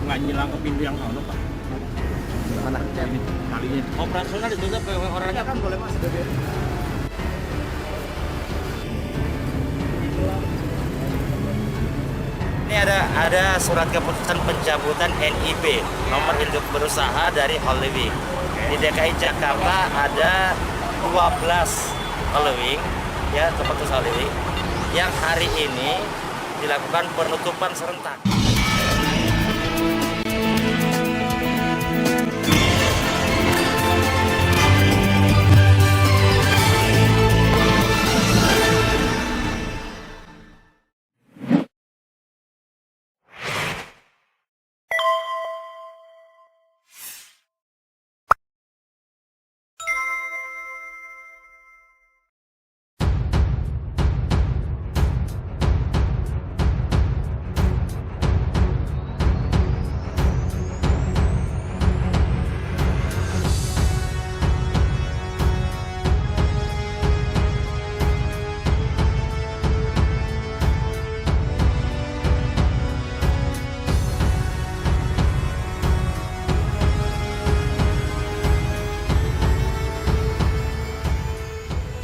nggak nyilang ke pintu yang sana Pak. Mana? Kalinya operasional ditutup orangnya kan boleh masuk. Ini ada surat keputusan pencabutan NIB nomor induk berusaha dari Hollywing. Di DKI Jakarta ada 12 Hollywing, ya tempat usaha Hollywing, yang hari ini dilakukan penutupan serentak.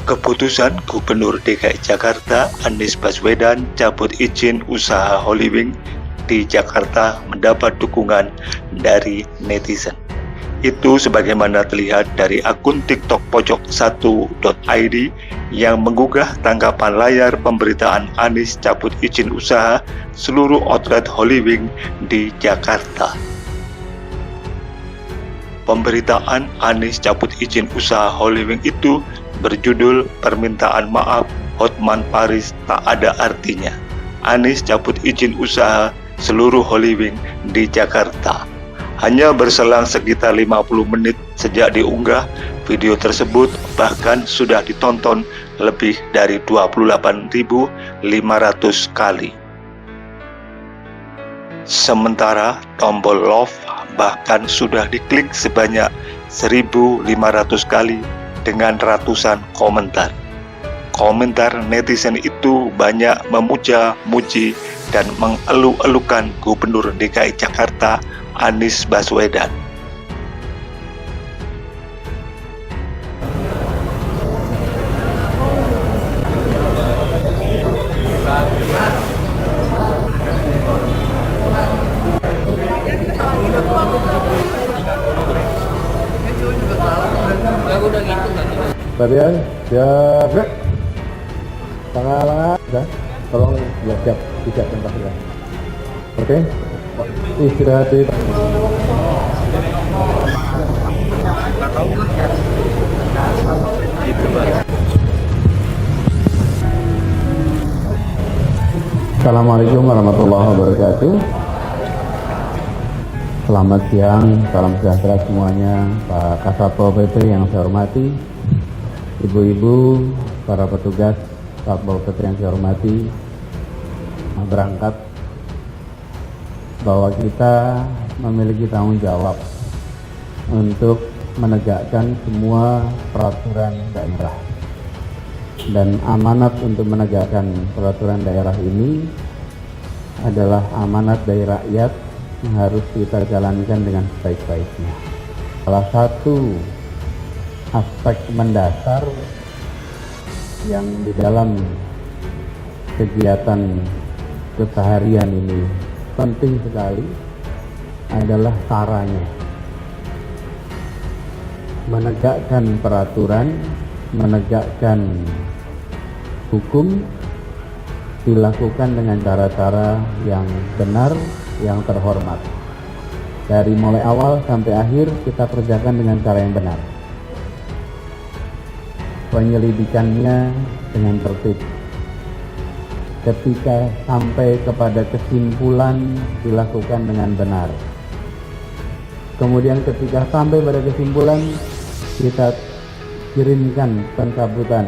Keputusan Gubernur DKI Jakarta Anies Baswedan cabut izin usaha Hollywing di Jakarta mendapat dukungan dari netizen. Itu sebagaimana terlihat dari akun TikTok pojok1.id yang menggugah tanggapan layar pemberitaan Anies cabut izin usaha seluruh outlet Hollywing di Jakarta. Pemberitaan Anies cabut izin usaha Hollywing itu berjudul Permintaan Maaf Hotman Paris Tak Ada Artinya. Anies cabut izin usaha seluruh Hollywing di Jakarta. Hanya berselang sekitar 50 menit sejak diunggah, video tersebut bahkan sudah ditonton lebih dari 28.500 kali. Sementara tombol love bahkan sudah diklik sebanyak 1.500 kali dengan ratusan komentar. Komentar netizen itu banyak memuja-muji dan mengeluh-elukan Gubernur DKI Jakarta Anies Baswedan. Latihan, siap, gerak. Tangan, sudah. Tolong ya siap, tidak tempat sudah. Oke, istirahat di. Assalamualaikum warahmatullahi wabarakatuh. Selamat siang, salam sejahtera semuanya, Pak Kasatpol PP yang saya hormati, ibu-ibu, para petugas Satpol PP yang saya hormati. Berangkat bahwa kita memiliki tanggung jawab untuk menegakkan semua peraturan daerah, dan amanat untuk menegakkan peraturan daerah ini adalah amanat dari rakyat yang harus kita jalankan dengan sebaik-baiknya. Salah satu aspek mendasar yang di dalam kegiatan keseharian ini penting sekali adalah caranya. Menegakkan peraturan, menegakkan hukum dilakukan dengan cara-cara yang benar, yang terhormat. Dari mulai awal sampai akhir kita kerjakan dengan cara yang benar. Penyelidikannya dengan tertib. Ketika sampai kepada kesimpulan dilakukan dengan benar. Kemudian ketika sampai pada kesimpulan kita kirimkan pencabutan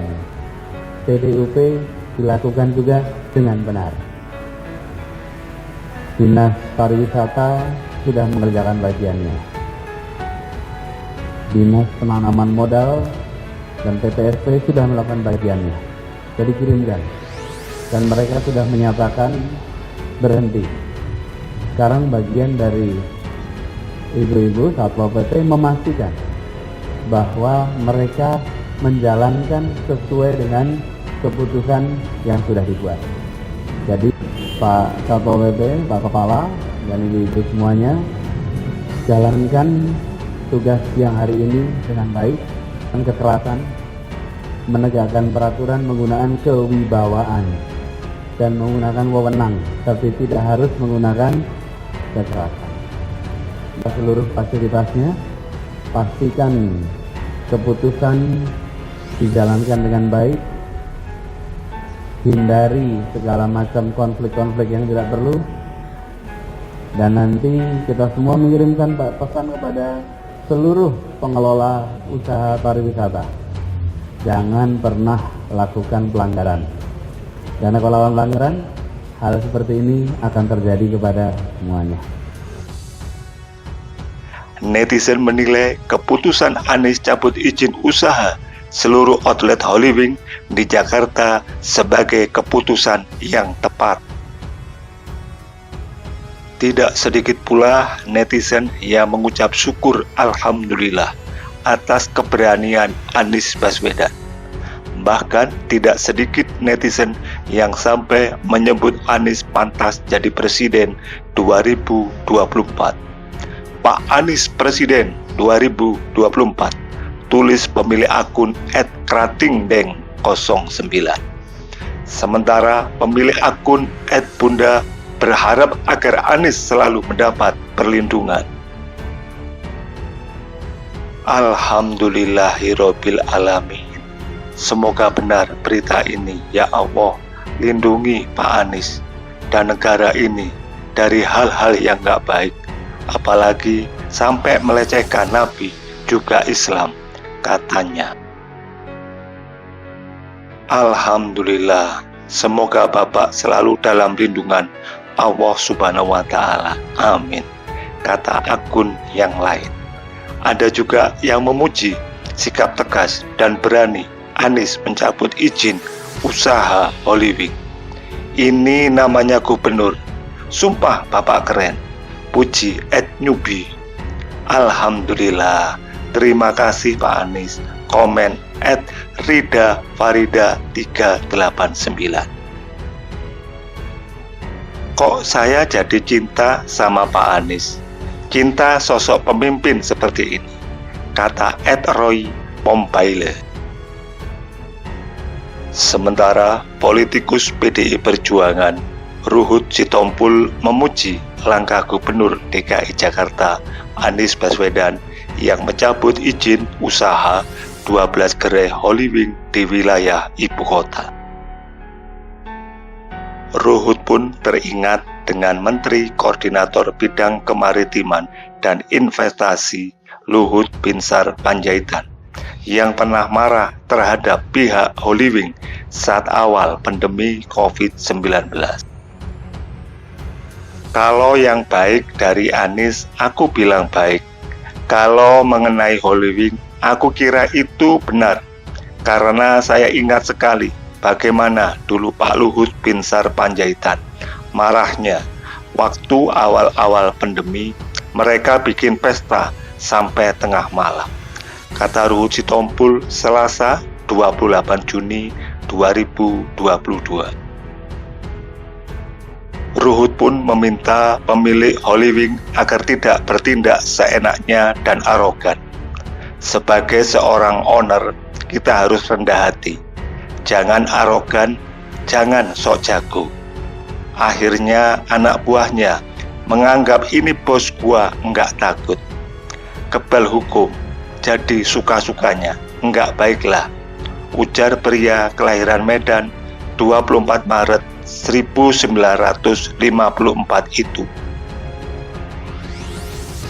PDUP dilakukan juga dengan benar. Dinas Pariwisata sudah mengerjakan bagiannya. Dinas Penanaman Modal dan PTSP sudah melakukan bagiannya. Jadi kirimkan. Dan mereka sudah menyatakan berhenti. sekarang bagian dari ibu-ibu Satpol PP memastikan bahwa mereka menjalankan sesuai dengan keputusan yang sudah dibuat. Jadi Pak Satpol PP, Pak Kepala, dan ibu-ibu semuanya jalankan tugas yang hari ini dengan baik dan kekerasan, menegakkan peraturan menggunakan kewibawaan dan menggunakan wewenang, tapi tidak harus menggunakan kekerasan. Seluruh fasilitasnya, pastikan keputusan dijalankan dengan baik, hindari segala macam konflik-konflik yang tidak perlu, dan nanti kita semua mengirimkan pesan kepada seluruh pengelola usaha pariwisata, jangan pernah lakukan pelanggaran, karena kalau lakukan pelanggaran, hal seperti ini akan terjadi kepada semuanya. Netizen menilai keputusan Anies cabut izin usaha seluruh outlet Holywing di Jakarta sebagai keputusan yang tepat. Tidak sedikit pula netizen yang mengucap syukur alhamdulillah atas keberanian Anies Baswedan. Bahkan tidak sedikit netizen yang sampai menyebut Anies pantas jadi presiden 2024. Pak Anies Presiden 2024, tulis pemilik akun @kratingdeng09. Sementara pemilik akun @bunda berharap agar Anies selalu mendapat perlindungan. Alhamdulillahirabbil alamin. Semoga benar berita ini, ya Allah. Lindungi Pak Anies dan negara ini dari hal-hal yang gak baik, apalagi sampai melecehkan Nabi juga Islam, katanya. Alhamdulillah, semoga Bapak selalu dalam lindungan Allah Subhanahu wa Ta'ala. Amin, kata akun yang lain. Ada juga yang memuji sikap tegas dan berani Anies mencabut izin usaha Holywing. Ini namanya gubernur. Sumpah Bapak keren. Puji @newbie. Alhamdulillah. Terima kasih Pak Anies. Komen @ridafarida389. Kok saya jadi cinta sama Pak Anies? Cinta sosok pemimpin seperti ini, kata @roy Pombaile. Sementara politikus PDI Perjuangan Ruhut Sitompul memuji langkah Gubernur DKI Jakarta Anies Baswedan yang mencabut izin usaha 12 gerai Holywing di wilayah ibu kota. Ruhut pun teringat dengan Menteri Koordinator Bidang Kemaritiman dan Investasi Luhut Binsar Panjaitan yang pernah marah terhadap pihak Holywing saat awal pandemi COVID-19. Kalau yang baik dari Anies, aku bilang baik. Kalau mengenai Holywing, aku kira itu benar, karena saya ingat sekali bagaimana dulu Pak Luhut Binsar Panjaitan marahnya waktu awal-awal pandemi, mereka bikin pesta sampai tengah malam, kata Ruhut Sitompul Selasa 28 Juni 2022. Ruhut pun meminta pemilik Holywing agar tidak bertindak seenaknya dan arogan. Sebagai seorang owner, kita harus rendah hati. Jangan arogan, jangan sok jago. Akhirnya anak buahnya menganggap ini bos gua, enggak takut. Kebal hukum, jadi suka-sukanya, enggak baiklah, ujar pria kelahiran Medan 24 Maret 1954 itu.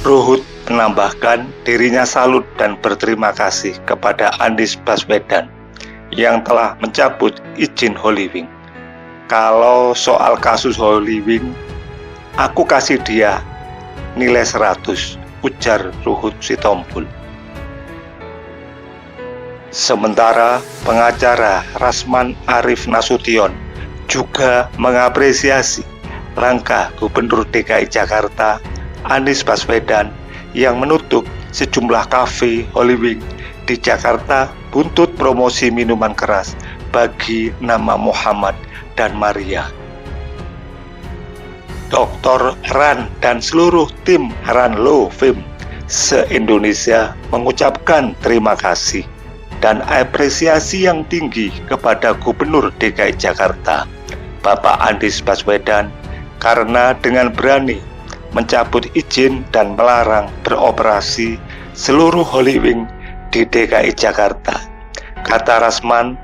Ruhut menambahkan dirinya salut dan berterima kasih kepada Anies Baswedan yang telah mencabut izin Holywing. Kalau soal kasus Holywing, aku kasih dia nilai 100, ujar Ruhut Sitompul. Sementara pengacara Rasman Arif Nasution juga mengapresiasi langkah Gubernur DKI Jakarta Anies Baswedan yang menutup sejumlah kafe Holywing di Jakarta buntut promosi minuman keras bagi nama Muhammad dan Maria. Dr. Ran dan seluruh tim Ranlo Film se-Indonesia mengucapkan terima kasih dan apresiasi yang tinggi kepada Gubernur DKI Jakarta, Bapak Anies Baswedan, karena dengan berani mencabut izin dan melarang beroperasi seluruh Holywing di DKI Jakarta, kata Rasman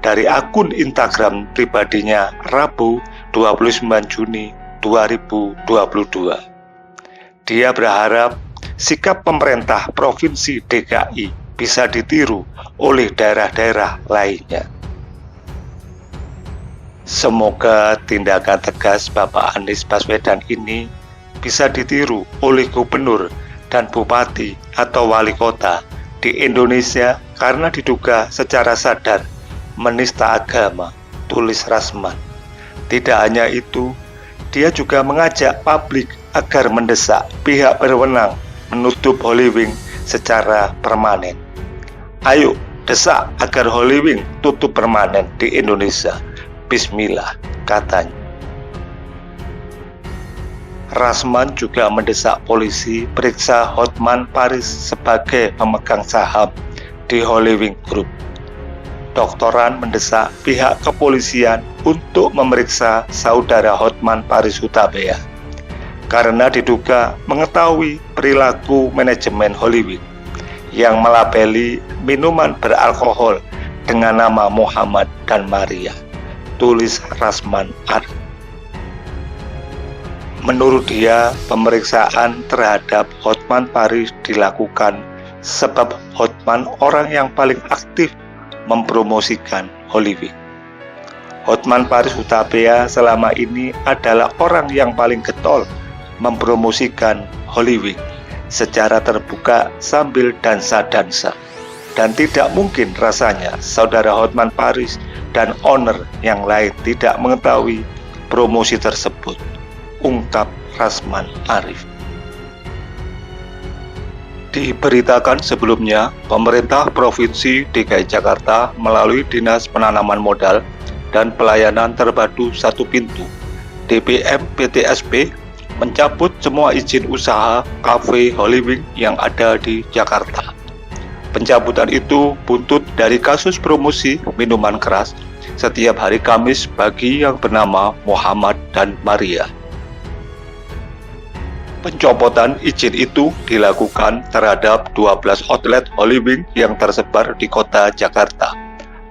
dari akun Instagram pribadinya Rabu 29 Juni 2022. Dia berharap sikap pemerintah Provinsi DKI bisa ditiru oleh daerah-daerah lainnya. Semoga tindakan tegas Bapak Anies Baswedan ini bisa ditiru oleh gubernur dan bupati atau wali kota di Indonesia karena diduga secara sadar menista agama, tulis Rasman. Tidak hanya itu, dia juga mengajak publik agar mendesak pihak berwenang menutup Holywing secara permanen. Ayo desak agar Holywing tutup permanen di Indonesia. Bismillah, katanya. Rasman juga mendesak polisi periksa Hotman Paris sebagai pemegang saham di Holywing Group. Doktoran mendesak pihak kepolisian untuk memeriksa saudara Hotman Paris Hutapea karena diduga mengetahui perilaku manajemen Holywing yang melabeli minuman beralkohol dengan nama Muhammad dan Maria, tulis Rasman Ar. Menurut dia, pemeriksaan terhadap Hotman Paris dilakukan sebab Hotman orang yang paling aktif mempromosikan Holywing. Hotman Paris Hutapea selama ini adalah orang yang paling getol mempromosikan Holywing secara terbuka sambil dansa-dansa, dan tidak mungkin rasanya saudara Hotman Paris dan owner yang lain tidak mengetahui promosi tersebut, ungkap Rasman Arif. Diberitakan sebelumnya, pemerintah Provinsi DKI Jakarta melalui Dinas Penanaman Modal dan Pelayanan Terpadu Satu Pintu (DPM PTSP) mencabut semua izin usaha kafe Holywing yang ada di Jakarta. Pencabutan itu buntut dari kasus promosi minuman keras setiap hari Kamis bagi yang bernama Muhammad dan Maria. Pencopotan izin itu dilakukan terhadap 12 outlet Holywing yang tersebar di kota Jakarta.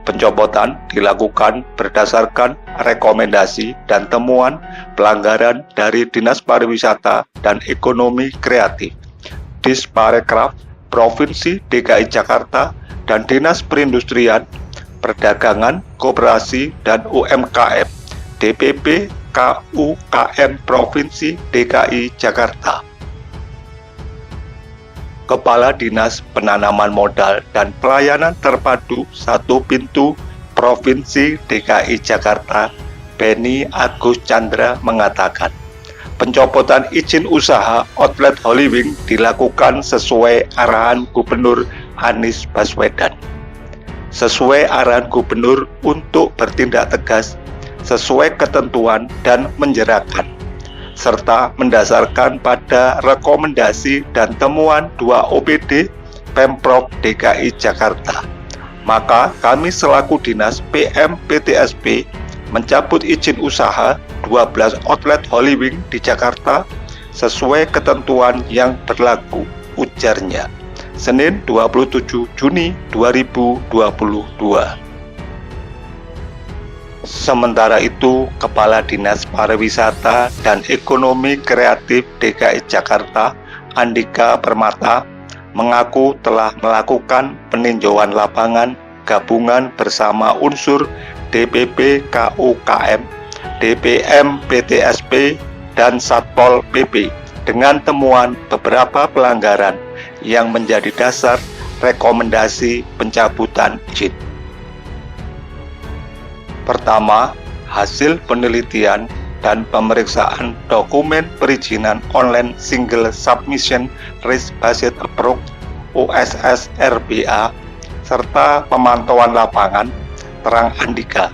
Pencopotan dilakukan berdasarkan rekomendasi dan temuan pelanggaran dari Dinas Pariwisata dan Ekonomi Kreatif, Disparekraf, Provinsi DKI Jakarta, dan Dinas Perindustrian, Perdagangan, Koperasi, dan UMKM, DPP KUKM Provinsi DKI Jakarta. Kepala Dinas Penanaman Modal dan Pelayanan Terpadu Satu Pintu Provinsi DKI Jakarta, Beni Agus Chandra mengatakan, pencopotan izin usaha outlet Holywing dilakukan sesuai arahan Gubernur Anies Baswedan. Sesuai arahan Gubernur untuk bertindak tegas sesuai ketentuan dan menjeratkan, serta mendasarkan pada rekomendasi dan temuan 2 OPD Pemprov DKI Jakarta. Maka kami selaku Dinas PM PTSP mencabut izin usaha 12 outlet Holywing di Jakarta sesuai ketentuan yang berlaku, ujarnya, Senin 27 Juni 2022. Sementara itu, Kepala Dinas Pariwisata dan Ekonomi Kreatif DKI Jakarta, Andika Permata, mengaku telah melakukan peninjauan lapangan gabungan bersama unsur DPP KUKM, DPM PTSP, dan Satpol PP dengan temuan beberapa pelanggaran yang menjadi dasar rekomendasi pencabutan izin. Pertama, hasil penelitian dan pemeriksaan dokumen perizinan online Single Submission Risk Based Approach (OSS RBA) serta pemantauan lapangan Terang Andika.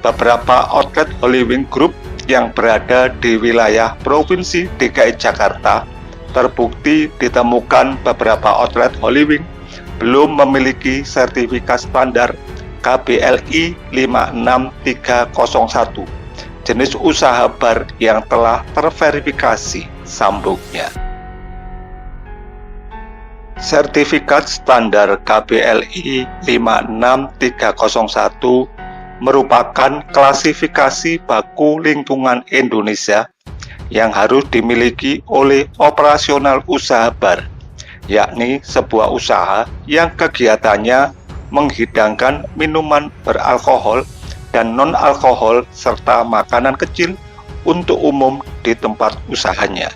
Beberapa outlet Holy Wing Group yang berada di wilayah Provinsi DKI Jakarta terbukti ditemukan beberapa outlet Holy Wing belum memiliki sertifikat standar KBLI 56301 jenis usaha bar yang telah terverifikasi, sambungnya. Sertifikat standar KBLI 56301 merupakan klasifikasi baku lingkungan Indonesia yang harus dimiliki oleh operasional usaha bar, yakni sebuah usaha yang kegiatannya menghidangkan minuman beralkohol dan non-alkohol serta makanan kecil untuk umum di tempat usahanya.